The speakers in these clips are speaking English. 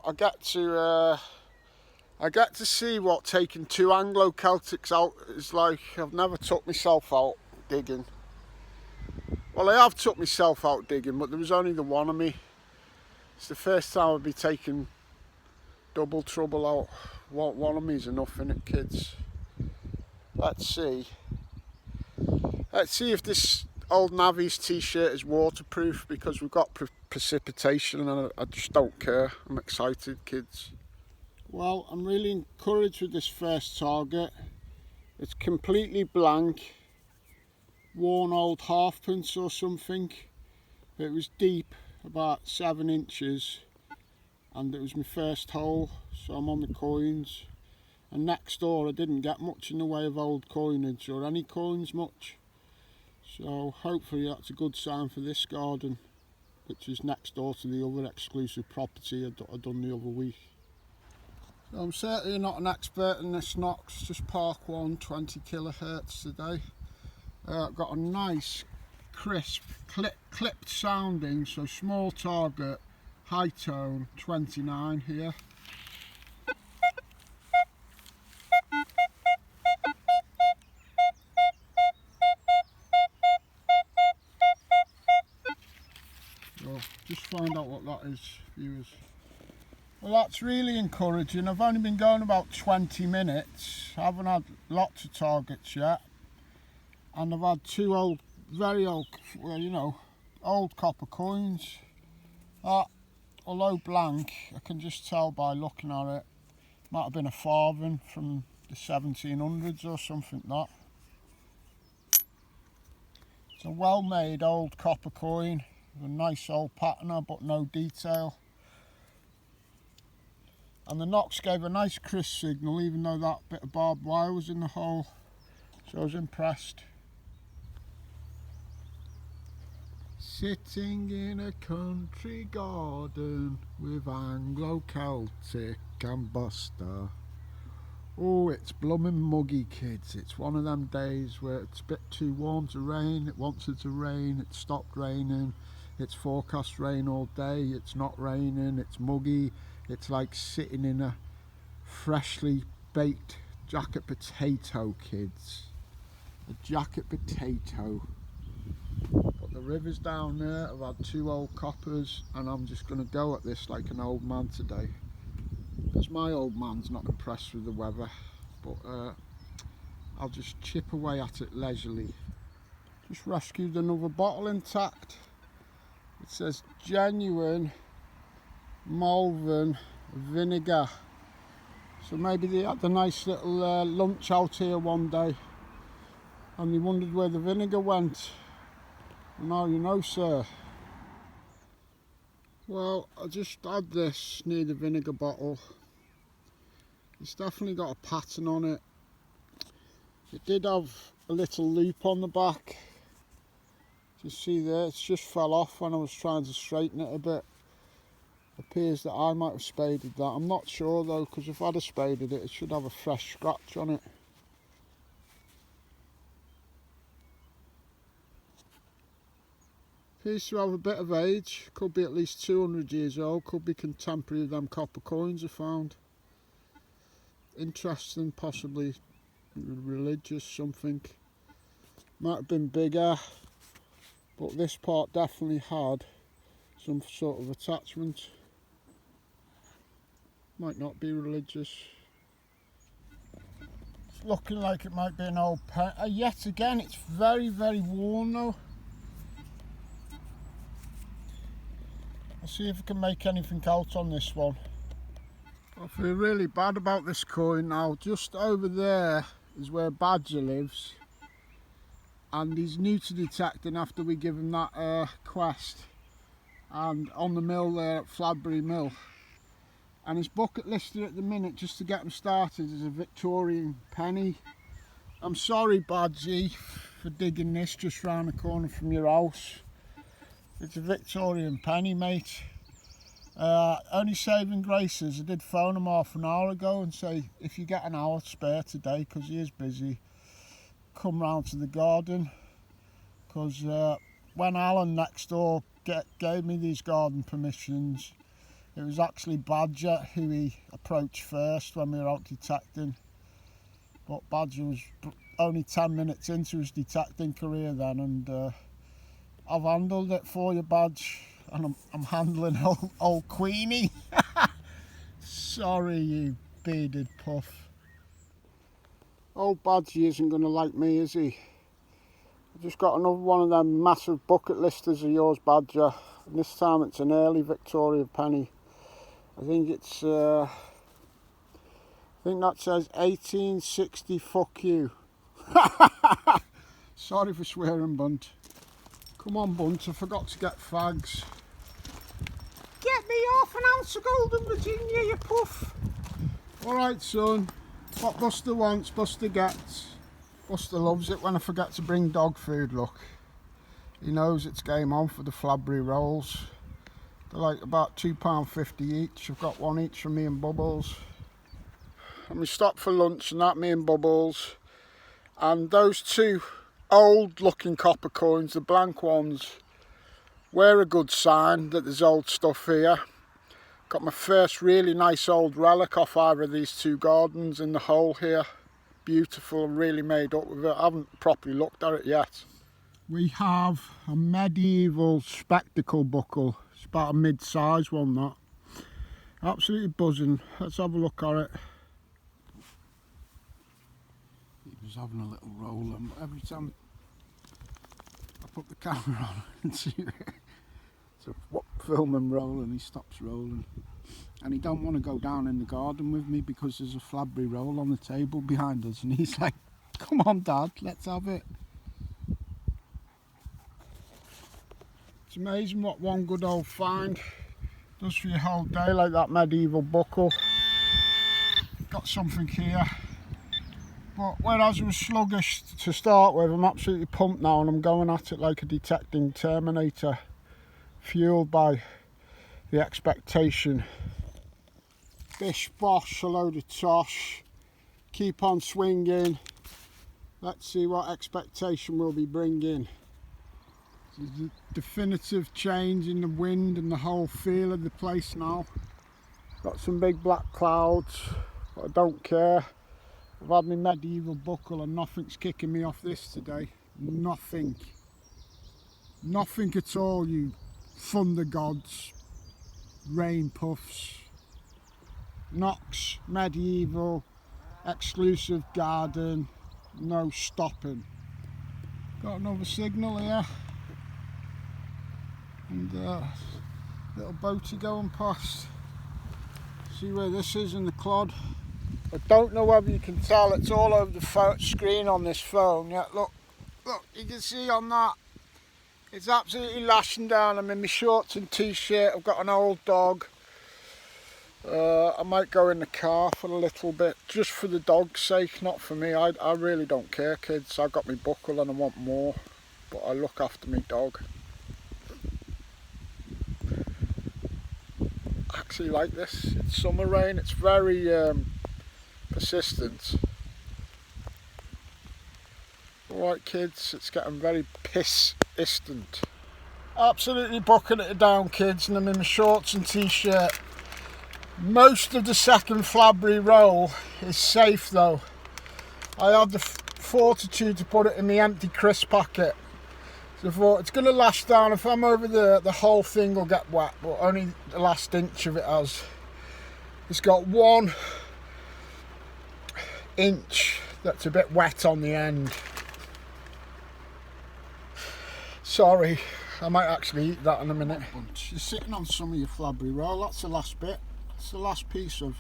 I get to see what taking two Anglo Celtics out is like. I've never took myself out digging. Well, I have took myself out digging, but there was only the one of me. It's the first time I'd be taking double trouble out. One of me's enough, innit, kids? Let's see. Let's see if this old Navy's t-shirt is waterproof, because we've got precipitation and I just don't care. I'm excited, kids. Well, I'm really encouraged with this first target. It's completely blank, worn old halfpence or something. It was deep, about 7 inches, and it was my first hole, so I'm on the coins. And next door I didn't get much in the way of old coinage or any coins much. So hopefully that's a good sign for this garden, which is next door to the other exclusive property I done the other week. So I'm certainly not an expert in this Knox, just Park 1, 20 kilohertz today. I've got a nice crisp clipped sounding, so small target, high tone, 29 here. So just find out what that is, viewers. Well, that's really encouraging. I've only been going about 20 minutes. I haven't had lots of targets yet, and I've had two old, very old, well, you know, old copper coins. Although blank, I can just tell by looking at it. Might have been a farthing from the 1700s or something like that. It's a well-made old copper coin with a nice old patina but no detail. And the Knox gave a nice crisp signal, even though that bit of barbed wire was in the hole. So I was impressed. Sitting in a country garden with Anglo Celtic and Buster. Oh, it's blooming muggy, kids. It's one of them days where it's a bit too warm to rain. It wanted to rain, it stopped raining. It's forecast rain all day, it's not raining, it's muggy. It's like sitting in a freshly baked jacket potato, kids. A jacket potato. But the river's down there. I've had two old coppers, and I'm just going to go at this like an old man today. Because my old man's not impressed with the weather. But I'll just chip away at it leisurely. Just rescued another bottle intact. It says genuine Malvern vinegar, so maybe they had a nice little lunch out here one day and they wondered where the vinegar went. Now you know, sir. Well, I just had this near the vinegar bottle. It's definitely got a pattern on it. It did have a little loop on the back. You see there, it's just fell off when I was trying to straighten it a bit. Appears that I might have spaded that. I'm not sure though, because if I'd have spaded it, it should have a fresh scratch on it. Appears to have a bit of age. Could be at least 200 years old. Could be contemporary of them copper coins I found. Interesting, possibly religious something. Might have been bigger, but this part definitely had some sort of attachment. Might not be religious. It's looking like it might be an old pen. Yet again, it's very, very worn though. I'll see if I can make anything out on this one. I feel really bad about this coin now. Just over there is where Badger lives, and he's new to detecting after we give him that quest, and on the mill there at Fladbury Mill. And his bucket listed at the minute, just to get him started, is a Victorian penny. I'm sorry, Badgie, for digging this just round the corner from your house. It's a Victorian penny, mate. Only saving graces, I did phone him half an hour ago and say, if you get an hour spare today, because he is busy, come round to the garden. Because when Alan next door gave me these garden permissions, It was actually Badger who he approached first when we were out detecting. But Badger was only 10 minutes into his detecting career then, and I've handled it for you, Badge, and I'm handling old Queenie. Sorry, you bearded puff. Old Badgie isn't going to like me, is he? I've just got another one of them massive bucket listers of yours, Badger. And this time it's an early Victoria penny. I think it's, I think that says 1860, fuck you. Sorry for swearing, Bunt. Come on, Bunt, I forgot to get fags. Get me off an ounce of golden Virginia, you puff. Alright, son. What Buster wants, Buster gets. Buster loves it when I forget to bring dog food, look. He knows it's game on for the flabberry rolls. They're like about £2.50 each. I've got one each for me and Bubbles. And we stopped for lunch and that, me and Bubbles. And those two old looking copper coins, the blank ones, were a good sign that there's old stuff here. Got my first really nice old relic off either of these two gardens in the hole here. Beautiful and really made up with it. I haven't properly looked at it yet. We have a medieval spectacle buckle. It's about a mid-size one, that. Absolutely buzzing. Let's have a look at it. He was having a little roll, and every time I put the camera on and see it, so film him rolling, he stops rolling. And he don't want to go down in the garden with me because there's a flabberry roll on the table behind us, and he's like, come on Dad, let's have it. It's amazing what one good old find does for your whole day, like that medieval buckle. Got something here. But whereas I was sluggish to start with, I'm absolutely pumped now, and I'm going at it like a detecting Terminator, fueled by the expectation. Bish bosh, a load of tosh, keep on swinging. Let's see what expectation we'll be bringing. There's a definitive change in the wind and the whole feel of the place now. Got some big black clouds, but I don't care. I've had my medieval buckle and nothing's kicking me off this today. Nothing. Nothing at all, you thunder gods, rain puffs. Knox, medieval, exclusive garden, no stopping. Got another signal here. And little boaty going past. See where this is in the clod. I don't know whether you can tell, it's all over the screen on this phone. Yeah, look, you can see on that. It's absolutely lashing down. I'm in my shorts and t-shirt. I've got an old dog. I might go in the car for a little bit, just for the dog's sake, not for me. I really don't care, kids. I've got my buckle and I want more, but I look after my dog. I actually like this. It's summer rain. It's very persistent. Alright kids, it's getting very piss-istant. Absolutely bucketing it down, kids, and I'm in my shorts and t-shirt. Most of the second flabberry roll is safe though. I had the fortitude to put it in the empty crisp packet. So I thought it's going to lash down. If I'm over there, the whole thing will get wet, but only the last inch of it has. It's got 1 inch that's a bit wet on the end. Sorry, I might actually eat that in a minute. You're sitting on some of your flabberry roll. That's the last bit. It's the last piece of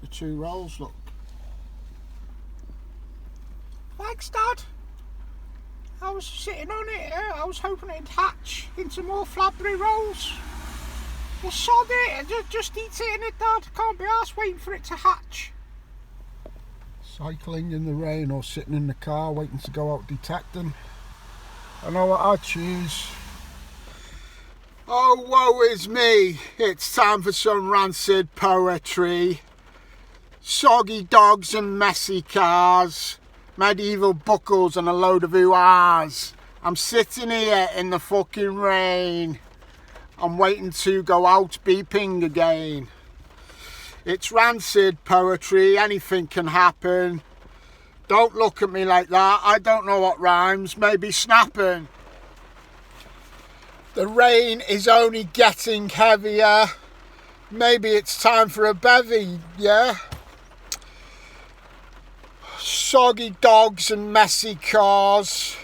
the 2 rolls, look. Thanks, Dad. I was sitting on it. I was hoping it'd hatch into more flabberry rolls. Well, sod it. Just eat it in it, Dad. Can't be arsed waiting for it to hatch. Cycling in the rain or sitting in the car waiting to go out detecting. I know what I choose. Oh, woe is me. It's time for some rancid poetry. Soggy dogs and messy cars. Medieval buckles and a load of ooh-ahs. I'm sitting here in the fucking rain. I'm waiting to go out beeping again. It's rancid poetry, anything can happen. Don't look at me like that, I don't know what rhymes, maybe snapping. The rain is only getting heavier. Maybe it's time for a bevy, yeah? Soggy dogs and messy cars,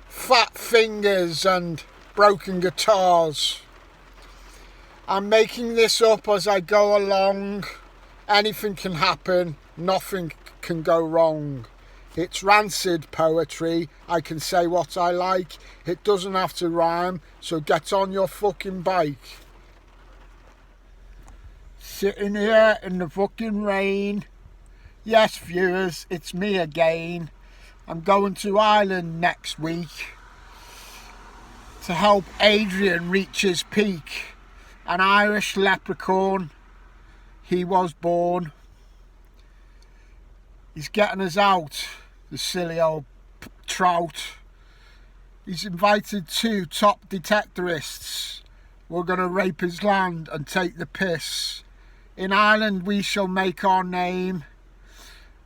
fat fingers and broken guitars. I'm making this up as I go along. Anything can happen, nothing can go wrong. It's rancid poetry, I can say what I like. It doesn't have to rhyme, so get on your fucking bike. Sitting here in the fucking rain. Yes, viewers, it's me again. I'm going to Ireland next week to help Adrian reach his peak. An Irish leprechaun, he was born. He's getting us out, the silly old trout. He's invited 2 top detectorists. We're going to rape his land and take the piss. In Ireland we shall make our name.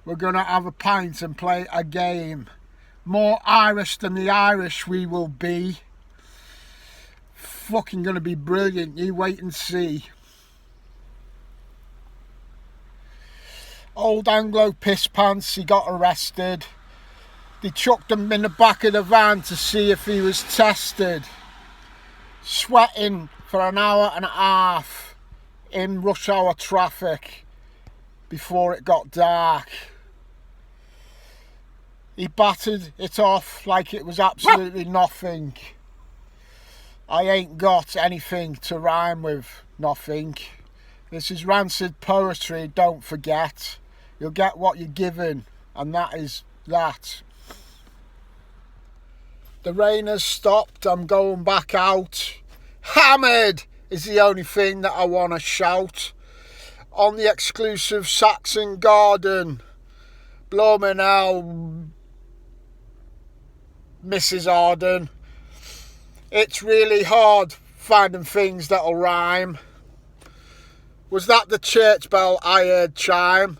We're going to have a pint and play a game. More Irish than the Irish we will be. Fucking going to be brilliant, you wait and see. Old Anglo piss pants, he got arrested. They chucked him in the back of the van to see if he was tested. Sweating for an hour and a half in rush hour traffic before it got dark. He battered it off like it was absolutely nothing. I ain't got anything to rhyme with nothing. This is rancid poetry, don't forget. You'll get what you're given, and that is that. The rain has stopped, I'm going back out. Hammered is the only thing that I want to shout. On the exclusive Saxon Garden. Blow me now, Mrs. Arden. It's really hard finding things that'll rhyme. Was that the church bell I heard chime?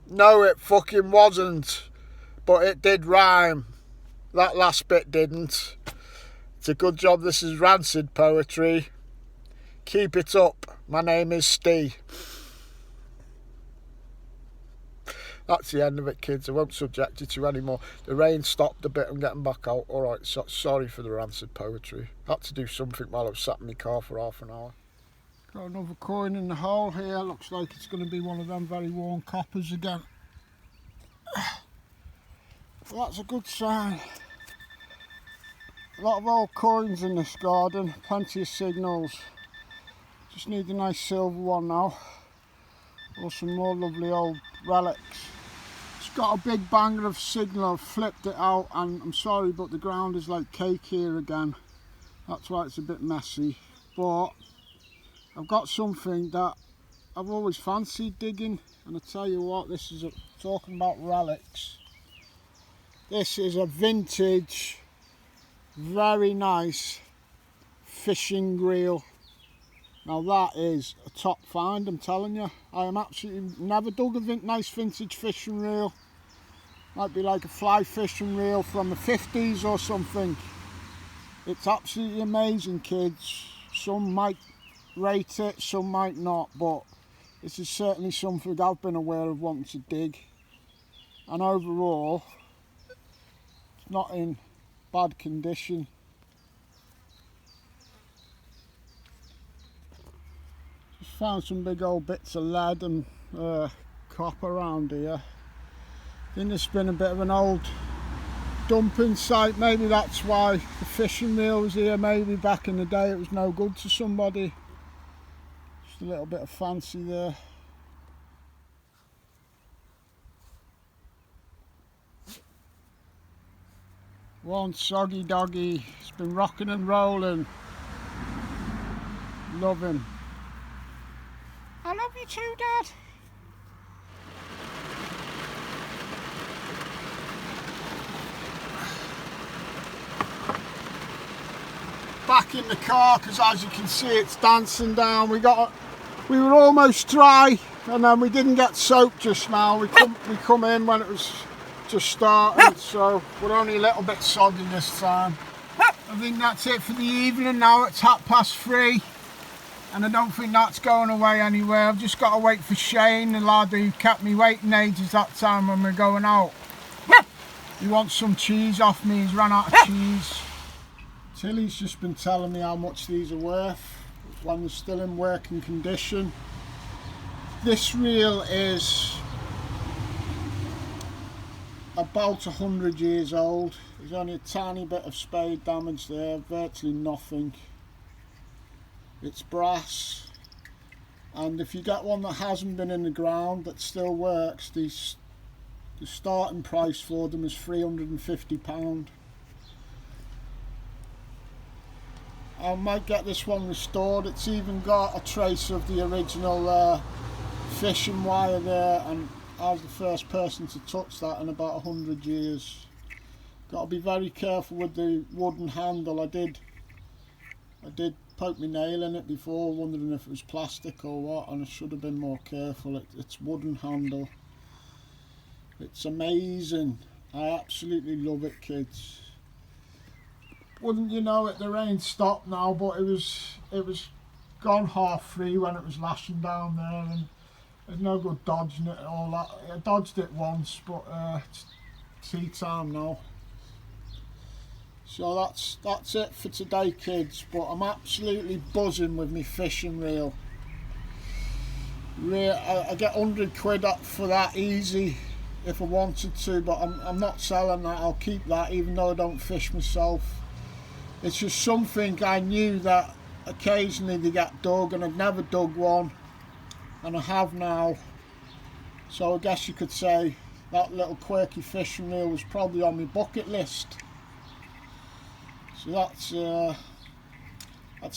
No, it fucking wasn't. But it did rhyme. That last bit didn't. It's a good job this is rancid poetry. Keep it up. My name is Steve. That's the end of it, kids. I won't subject you to any more. The rain stopped a bit. I'm getting back out. Alright, so, sorry for the rancid poetry. Had to do something while I was sat in my car for half an hour. Got another coin in the hole here. Looks like it's going to be one of them very worn coppers again. Well, that's a good sign. A lot of old coins in this garden. Plenty of signals. Just need a nice silver one now. Or some more lovely old relics. It's got a big banger of signal. I've flipped it out and I'm sorry, but the ground is like cake here again. That's why it's a bit messy. But I've got something that I've always fancied digging, and I tell you what, this is talking about relics. This is a vintage, very nice fishing reel. Now that is a top find, I'm telling you. I am absolutely never dug a nice vintage fishing reel. Might be like a fly fishing reel from the 50s or something. It's absolutely amazing, kids. Some might rate it, some might not, but this is certainly something I've been aware of wanting to dig. And overall, it's not in bad condition. Just found some big old bits of lead and copper around here. I think there's been a bit of an old dumping site. Maybe that's why the fishing reel was here. Maybe back in the day it was no good to somebody. Just a little bit of fancy there. One soggy doggy. It's been rocking and rolling. Love him. I love you too, Dad. Back back in the car because, as you can see, it's dancing down. We were almost dry, and then we didn't get soaked just now. We come in when it was just starting, so we're only a little bit soggy this time. I think that's it for the evening now. It's 3:30, and I don't think that's going away anywhere. I've just got to wait for Shane, the lad who kept me waiting ages that time when we're going out. He wants some cheese off me. He's run out of cheese. Tilly's just been telling me how much these are worth when they're still in working condition. This reel is about 100 years old. There's only a tiny bit of spade damage there, virtually nothing. It's brass, and if you get one that hasn't been in the ground that still works, the starting price for them is £350. I might get this one restored. It's even got a trace of the original fishing wire there, and I was the first person to touch that in about 100 years. Got to be very careful with the wooden handle. I did poke my nail in it before, wondering if it was plastic or what, and I should have been more careful. It's wooden handle. It's amazing. I absolutely love it, kids. Wouldn't you know it, the rain stopped now, but it was gone 3:30 when it was lashing down there, and there's no good dodging it and all that. I dodged it once, but it's tea time now. So that's it for today, kids, but I'm absolutely buzzing with my fishing reel. I get 100 quid up for that easy if I wanted to, but I'm not selling that. I'll keep that even though I don't fish myself. It's just something I knew that occasionally they get dug, and I've never dug one, and I have now. So I guess you could say that little quirky fishing reel was probably on my bucket list. So that's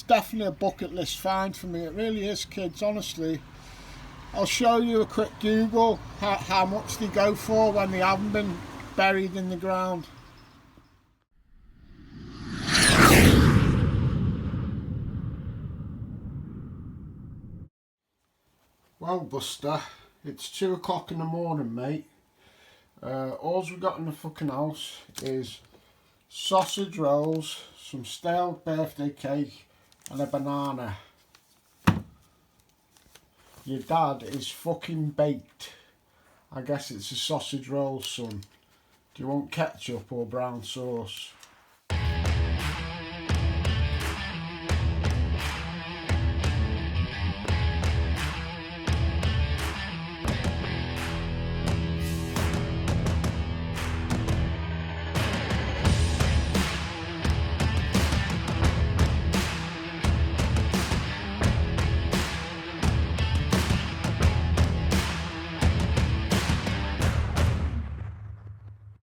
definitely a bucket list find for me. It really is, kids, honestly. I'll show you a quick Google how much they go for when they haven't been buried in the ground. Well, Buster, it's 2 o'clock in the morning, mate. All we got in the fucking house is sausage rolls, some stale birthday cake, and a banana. Your dad is fucking baked. I guess it's a sausage roll, son. Do you want ketchup or brown sauce?